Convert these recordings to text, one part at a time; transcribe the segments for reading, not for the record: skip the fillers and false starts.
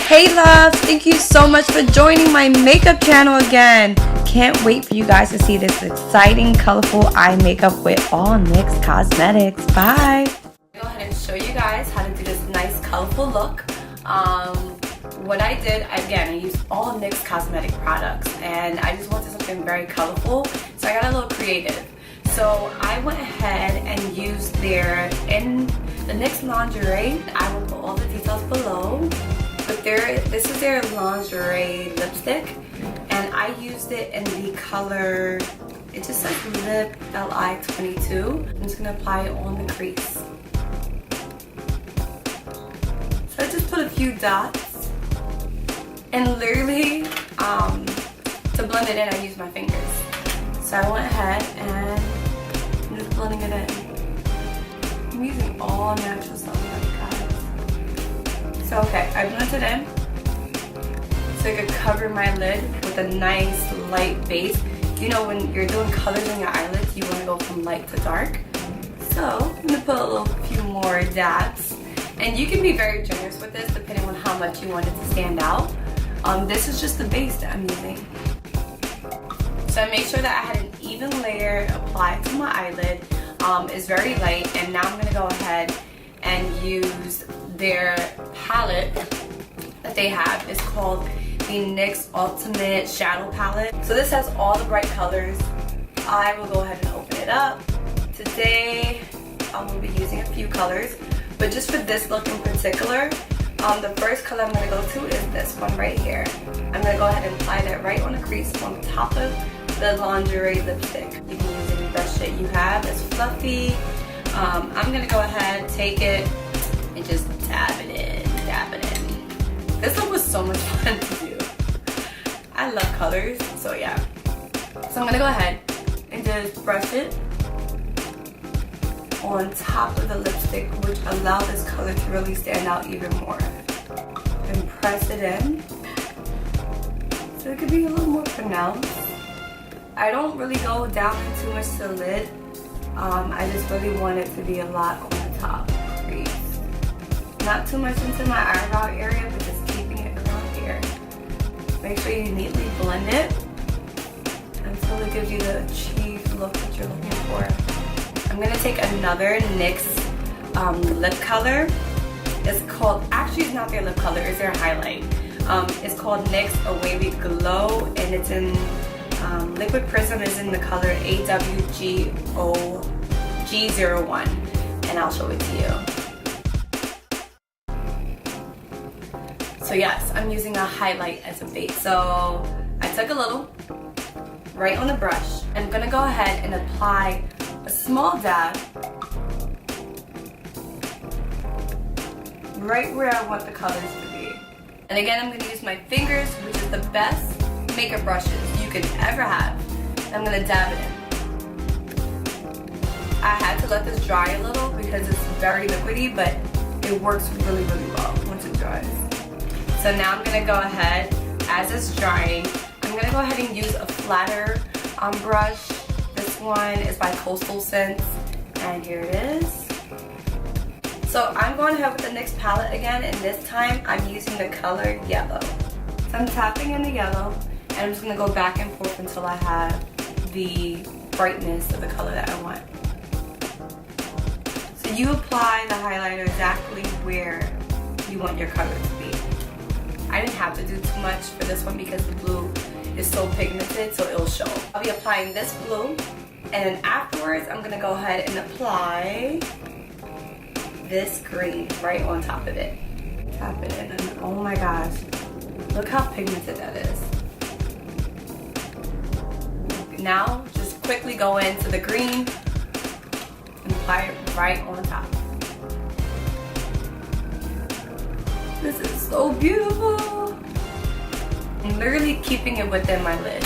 Hey loves, thank you so much for joining my makeup channel again. Can't wait for you guys to see this exciting, colorful eye makeup with all NYX Cosmetics. Bye. Go ahead and show you guys how to do this nice, colorful look. What I did, again, I used all NYX cosmetic products and I just wanted something very colorful, so I got a little creative. So I went ahead and used their the NYX lingerie. I will put all the details below. But this is their lingerie lipstick, and I used it in the color, it just says Lip Li22. I'm just gonna apply it on the crease. So I just put a few dots, and literally to blend it in, I used my fingers. So I went ahead and I'm just blending it in. I'm using all natural stuff, guys. So okay, I blended it in so I could cover my lid with a nice light base. You know, when you're doing colors on your eyelids, you want to go from light to dark. So I'm gonna put a few more dabs, and you can be very generous with this depending on how much you want it to stand out. This is just the base that I'm using. So I made sure that I had an even layer applied to my eyelid. It's very light, and now I'm gonna go ahead and use their palette that they have. It's called the NYX Ultimate Shadow Palette. So this has all the bright colors. I will go ahead and open it up. Today I will be using a few colors, but just for this look in particular, the first color I'm going to go to is this one right here. I'm going to go ahead and apply that right on the crease on top of the lingerie lipstick. You can use any brush that you have. It's fluffy. I'm going to go ahead, take it, and just dab it in, dab it in. This look was so much fun to do. I love colors, so yeah. So I'm going to go ahead and just brush it on top of the lipstick, which allows this color to really stand out even more. And press it in so it could be a little more pronounced. I don't really go down too much to the lid. I just really want it to be a lot on the top crease. Not too much into my eyebrow area, but just keeping it around here. Make sure you neatly blend it until it gives you the achieved look that you're looking for. I'm going to take another NYX lip color. It's called, actually it's not their lip color, it's their highlight. It's called NYX A Wavy Glow, and it's in Liquid Prism is in the color AWG01, and I'll show it to you. So yes, I'm using a highlight as a base. So I took a little right on the brush. I'm gonna go ahead and apply a small dab right where I want the colors to be. And again, I'm gonna use my fingers, which is the best makeup brushes you can ever have. I'm gonna dab it in. I had to let this dry a little because it's very liquidy, but it works really, really well once it dries. So now I'm gonna go ahead, as it's drying, I'm gonna go ahead and use a flatter brush. This one is by Coastal Scents, and here it is. So I'm going ahead with the NYX palette again, and this time I'm using the color yellow. So I'm tapping in the yellow, and I'm just gonna go back and forth until I have the brightness of the color that I want. So you apply the highlighter exactly where you want your color to be. I didn't have to do too much for this one because the blue is so pigmented, so it'll show. I'll be applying this blue, and then afterwards I'm gonna go ahead and apply this green right on top of it. Tap it in, and oh my gosh, look how pigmented that is. Now just quickly go into the green and apply it right on top. This is so beautiful. I'm literally keeping it within my lid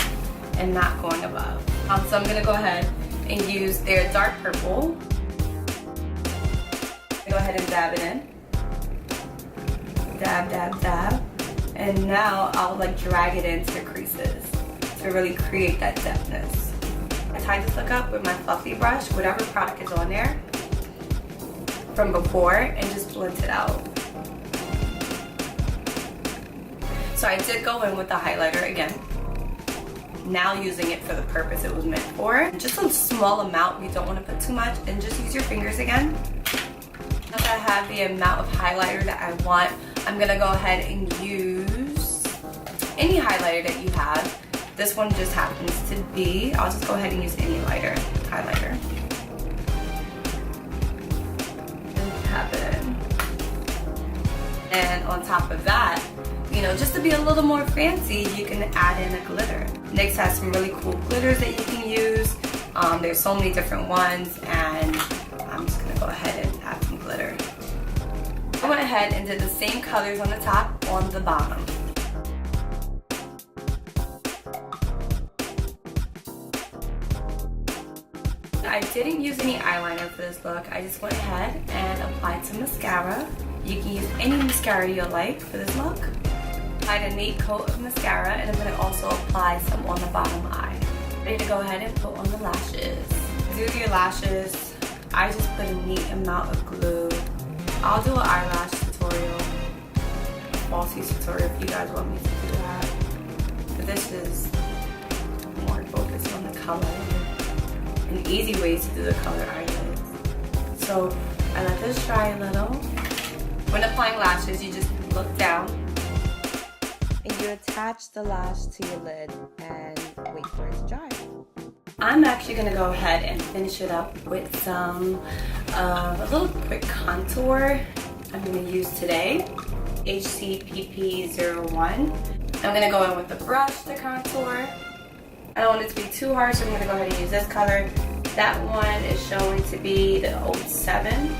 and not going above. So I'm gonna go ahead and use their dark purple. Go ahead and dab it in. Dab, dab, dab. And now I'll like drag it into the creases to really create that depthness. I tied this look up with my fluffy brush, whatever product is on there from before, and just blend it out. So I did go in with the highlighter again. Now using it for the purpose it was meant for. Just a small amount, you don't want to put too much, and just use your fingers again. Now that I have the amount of highlighter that I want, I'm gonna go ahead and use any highlighter that you have. This one just happens to be, I'll just go ahead and use any highlighter. And tap it in. And on top of that, you know, just to be a little more fancy, you can add in a glitter. NYX has some really cool glitters that you can use. There's so many different ones, and I'm just gonna go ahead and add some glitter. I went ahead and did the same colors on the top, on the bottom. I didn't use any eyeliner for this look. I just went ahead and applied some mascara. You can use any mascara you like for this look. I applied a neat coat of mascara, and I'm going to also apply some on the bottom eye. Ready to go ahead and put on the lashes. To do your lashes, I just put a neat amount of glue. I'll do an eyelash tutorial, a falsies tutorial if you guys want me to do that. But this is more focused on the color and easy ways to do the color eyelids. So I let this dry a little. When applying lashes, you just look down and you attach the lash to your lid and wait for it to dry. I'm actually going to go ahead and finish it up with some a little quick contour I'm going to use today, HCPP01. I'm going to go in with the brush to contour. I don't want it to be too harsh, so I'm going to go ahead and use this color. That one is showing to be the 07.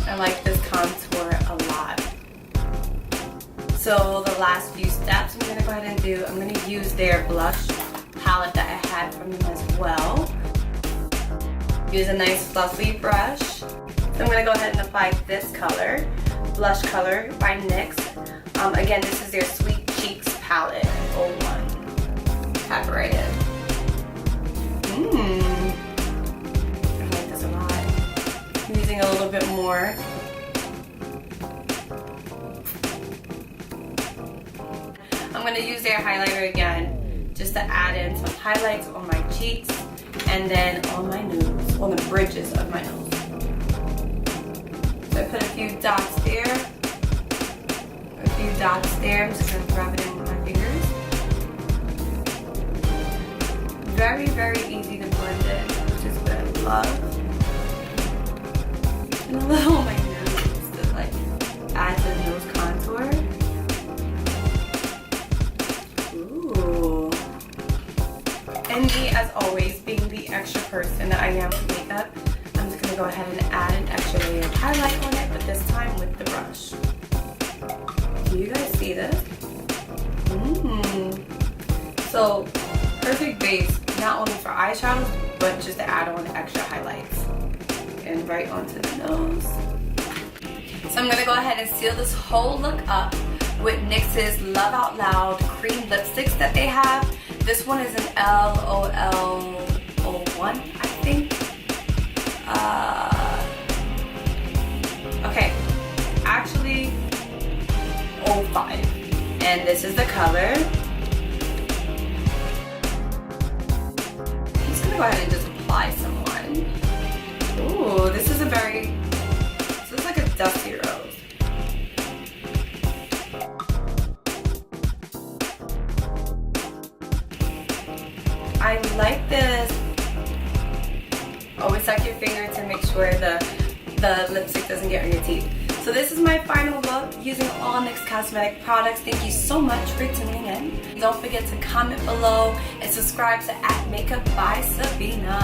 I like this contour a lot. So the last few steps I'm going to go ahead and do, I'm going to use their blush palette that I had from them as well. Use a nice fluffy brush. So I'm going to go ahead and apply this color, blush color by NYX. Again, this is their Sweet Cheeks palette, 01. Tap it right in. I like this a lot. I'm using a little bit more. I'm going to use their highlighter again just to add in some highlights on my cheeks and then on my nose, on the bridges of my nose. So I put a few dots there, I'm just going to rub it in with my fingers. Very, very easy to blend in, which is what I love. And a little on my nose to like add to the nose contour. Ooh. And me, as always, being the extra person that I am with makeup, I'm just going to go ahead and add an extra layer of highlight on it, but this time with the brush. Do you guys see this? So, perfect base, not only for eyeshadows, but just to add on extra highlights. And right onto the nose. So I'm going to go ahead and seal this whole look up with NYX's Love Out Loud cream lipsticks that they have. This one is an LOL01, I think. Okay, actually 05. And this is the color. I'm just going to go ahead and just apply some one. Ooh, this is like a dusty rose. I like this. Always tuck your finger to make sure the lipstick doesn't get on your teeth. So this is my final look using all NYX cosmetic products. Thank you so much for tuning in. Don't forget to comment below and subscribe to @MakeupBySabina.